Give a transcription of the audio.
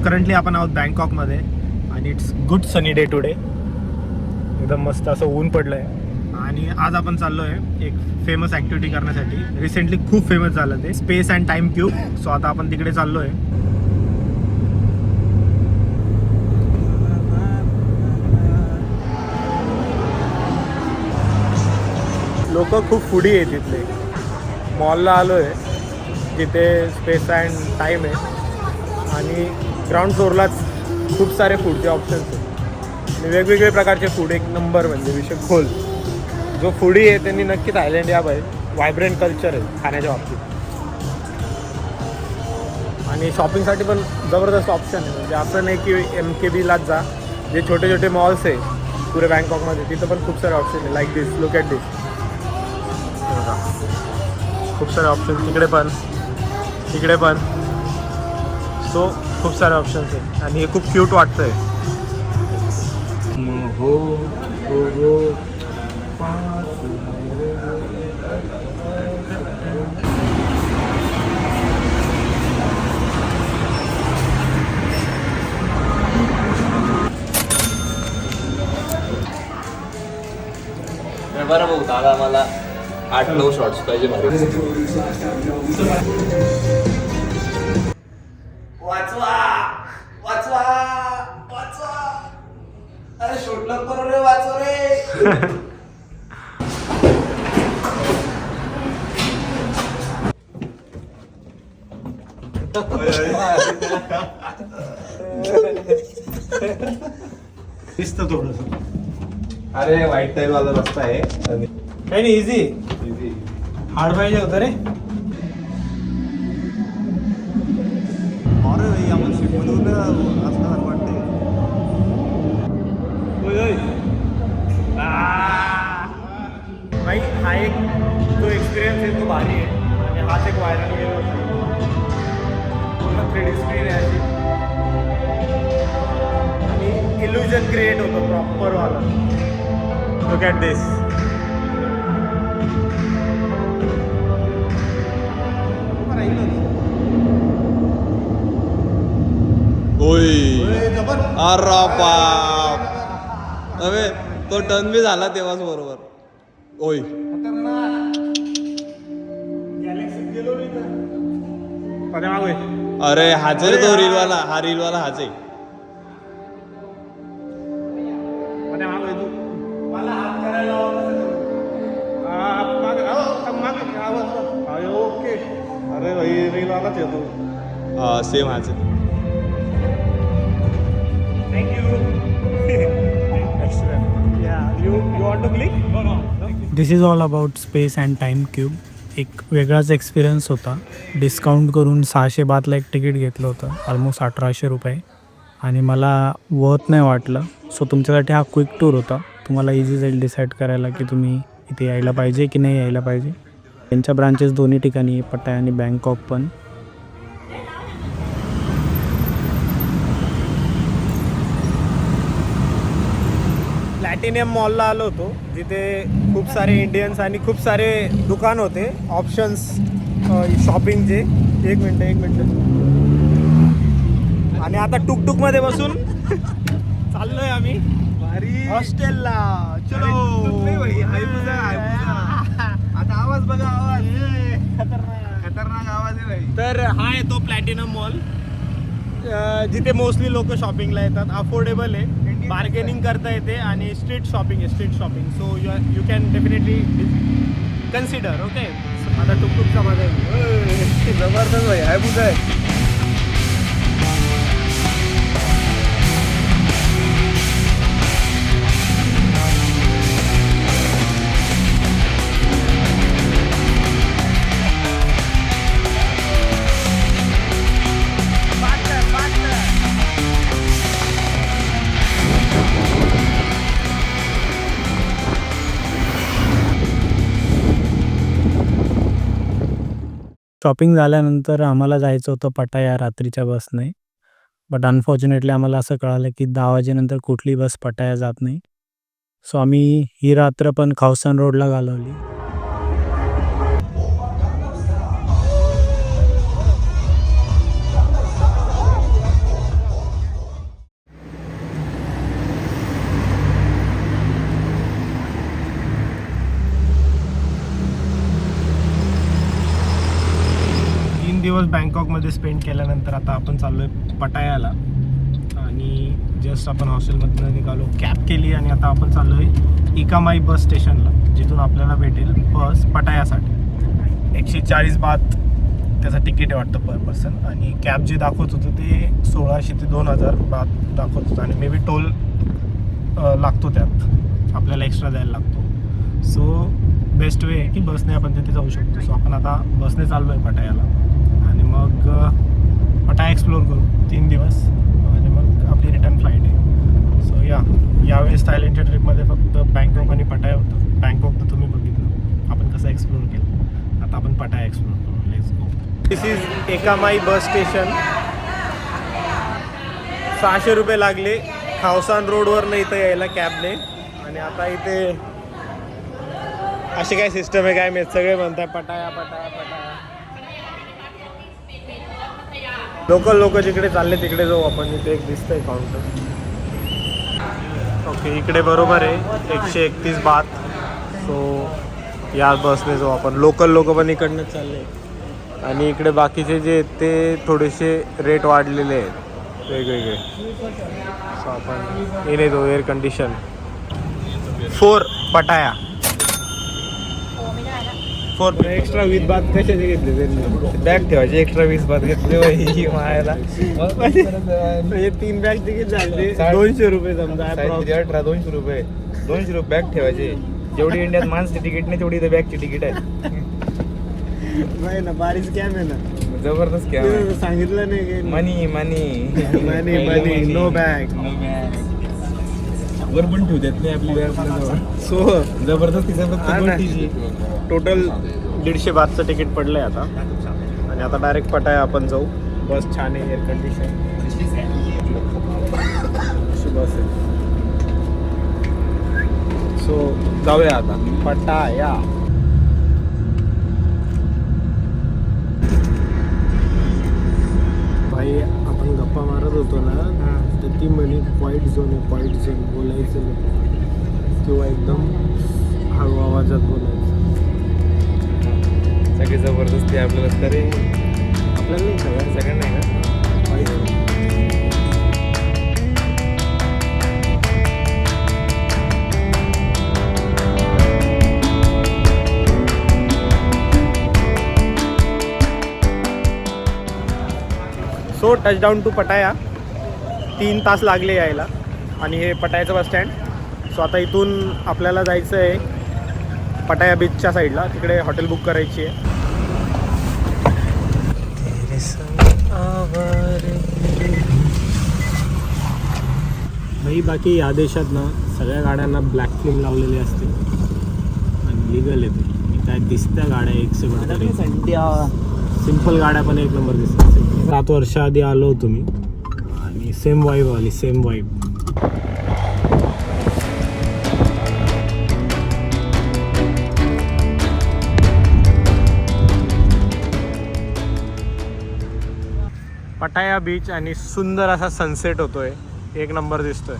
Currently आपण आहोत बँकॉकमध्ये आणि it's good sunny day today. एकदम मस्त असं ऊन पडलं आहे आणि आज आपण चाललो आहे एक फेमस ॲक्टिव्हिटी करण्यासाठी. रिसेंटली खूप फेमस झालं ते space and time cube. So आता आपण तिकडे चाललो आहे. लोक खूप फूडी आहेत तिथले. मॉलला आलो आहे जिथे स्पेस अँड टाईम आहे आणि ग्राउंड फ्लोअरलाच खूप सारे फूडचे ऑप्शन्स आहेत आणि वेगवेगळे प्रकारचे फूड. एक नंबर म्हणजे विषय खोल. जो फूडी आहे त्यांनी नक्की थायलंड या बाहेर व्हायब्रंट कल्चर आहे खाण्याच्या बाबतीत. आणि शॉपिंगसाठी पण जबरदस्त ऑप्शन आहे. म्हणजे असं नाही की MKBलाच जा. जे छोटे छोटे मॉल्स आहे पुरे बँकॉकमध्ये तिथं पण खूप सारे ऑप्शन आहे. लाईक दिस, लुक ॲट दिस. खूप सारे ऑप्शन तिकडे पण सो खूप सारे ऑप्शन्स आहेत आणि हे खूप क्यूट वाटतं आहे. बरं भाऊ दादा मला 8-9 शॉट्स पाहिजे भारी. वाचवा वाचवा वाचवा. अरे शूट नको करू रे, वाचव रे. दिसतं थोडंसं. अरे वाईट टाईम वाला रस्ता आहे. काही नाही, इझी. हार्ड पाहिजे होतं रे. अरे भाई आपण शिकवलं असं वाटतंय. भाई हा एक जो एक्सपिरियन्स आहे तो भारी आहे आणि हाच एक व्हायरल गेला होता. पूर्ण 3D स्क्रीन आहे अशी आणि इल्युजन क्रिएट होतं प्रॉपरवाला. लुक ॲट दिस. अरे बाप. अबे तो टर्न बी झाला तेव्हाच बरोबर. ओय अरे हाच रे तो रीलवाला. हा रीलवाला हाच आहे. मला हात करायला ओके. अरे भाई रीलवालाच येतो. सेम हाच आहे. Thank you. Excellent. Yeah, you want to click? No. This is all about space and time cube. एक वेगळाच एक्सपिरियन्स होता. डिस्काउंट करून 600 बातला एक तिकीट घेतलं होतं, ऑलमोस्ट 1800 रुपये. आणि मला वर्थ नाही वाटलं. सो तुमच्यासाठी हा क्विक टूर होता. तुम्हाला इझी जाईल डिसाईड करायला की तुम्ही इथे यायला पाहिजे की नाही यायला पाहिजे. त्यांच्या ब्रांचेस दोन्ही ठिकाणी, पटाया आणि बँकॉक पण. प्लॅटिनियम मॉलला आलो होतो जिथे खूप सारे इंडियन्स आणि खूप सारे दुकान होते, ऑप्शन्स शॉपिंगचे. एक मिनटं. आणि आता टुकटुकमध्ये बसून चाललोय आम्ही हॉस्टेलला. चलो. आता आवाज बघा, आवाज खतरनाक आवाज आहे भाई. तर हा आहे तो प्लॅटिनम मॉल जिथे मोस्टली लोक शॉपिंगला येतात. अफोर्डेबल आहे, बार्गेनिंग करता येते आणि street shopping. So you can definitely consider. Okay. आता टुकटुकचा मजा आहे. जबरदस्त भाई. हाय बुजा आहे. शॉपिंग झाल्यानंतर आम्हाला जायचं होतं पटाया रात्रीच्या बसने. बट अनफॉर्च्युनेटली आम्हाला असं कळालं की 10 वाजेनंतर कुठली बस पटाया जात नाही. सो आम्ही ही रात्र पण खावसन रोडला घालवली. दिवस बँकॉकमध्ये स्पेंड केल्यानंतर आता आपण चाललो आहे पटायाला. आणि जस्ट आपण हॉस्टेलमधून निघालो, कॅब केली आणि आता आपण चाललो आहे इकामाई बस स्टेशनला, जिथून आपल्याला भेटेल बस पटायासाठी. 140 बात त्याचं तिकीट आहे वाटतं पर पर्सन. आणि कॅब जे दाखवत होतं ते 1600 ते 2000 बात दाखवत होतं. आणि मे बी टोल लागतो, त्यात आपल्याला एक्स्ट्रा द्यायला लागतो. सो बेस्ट वे आहे की बसने आपण तिथे जाऊ शकतो. सो आपण आता बसने चाललो आहे पटायाला आणि मग पटाया एक्सप्लोर करू 3 दिवस आणि मग आपली रिटर्न फ्लाईट आहे. सो यावेळेस थायलंडच्या ट्रिपमध्ये फक्त बँकॉक आणि पटाया होतं. बँकॉक तर तुम्ही बघितलं आपण कसं एक्सप्लोर केलं. आता आपण पटाया एक्सप्लोर करू. Let's go. This is Ekkamai bus station. 600 रुपये लागले खावसान रोडवरनं इथं यायला कॅबने. आणि आता इथे अशी काय सिस्टम आहे काय माहीत, सगळे म्हणताय पटाया पटाया पटाया. लोक जिकडे चालले तिकडे जाऊ आपण. इथे एक दिसतंय काउंटर. ओके, इकडे बरोबर आहे 131 बात. सो या बसने जाऊ आपण. लोकल लोक पण इकडनंच चालले. आणि इकडे बाकीचे जे आहेत ते थोडेसे रेट वाढलेले आहेत वेगवेगळे. सो आपण येणे जाऊ. एअर कंडिशन 4 पटाया. 4 एक्स्ट्रा 20 बात कशाचे घेतले त्यांनी? बॅग ठेवायची एक्स्ट्रा 20 बात घेतले मायाला. म्हणजे 3 बॅग तिकीट झाले 200 रुपये समजा. 200 रुपये 200 रुपये बॅग ठेवायचे. जेवढी इंडियात माणसाची तिकीट नाही तेवढी इथे बॅगची तिकीट आहे. नाही ना, बारीच स्कॅम आहे ना. जबरदस्त क्या सांगितलं नाही की मनी मनी नो बॅग. वर पण ठेवू देत नाही आपली बॅग. सो जबरदस्त टोटल 150 बातचं तिकीट पडलंय आता. आणि आता डायरेक्ट पटाया आपण जाऊ. बस छान आहे, एअर कंडिशन अशी बस आहे. सो जाऊया आता पटाया. भाई आपण गप्पा मारत होतो ना, तर ती म्हणे क्वाईट झोन आहे, क्वाईट झोन बोलायचं नाही किंवा एकदम हळू आवाजात बोलायचं. सगळे जबरदस्ती आपल्याला तरी आपल्याला नाही सगळ्यांना आहे का? Quiet zone. So touchdown to Pattaya. 3 तास लागले यायला. आणि हे पटायाचं बस स्टँड. सो आता इथून आपल्याला जायचं आहे पटाया बीचच्या साईडला. तिकडे हॉटेल बुक करायची आहे. भाई बाकी या देशात ना सगळ्या गाड्यांना ब्लॅक फिल्म लावलेली असते आणि लिगल आहे ते. काय दिसत्या गाड्या एक से सिंपल गाड्या पण एक नंबर दिसतात. 7 वर्षाआधी आलो होतो मी आणि सेम वाईब आली, सेम वाईब. पटाया बीच आणि सुंदर असा सनसेट होतोय, एक नंबर दिसतोय.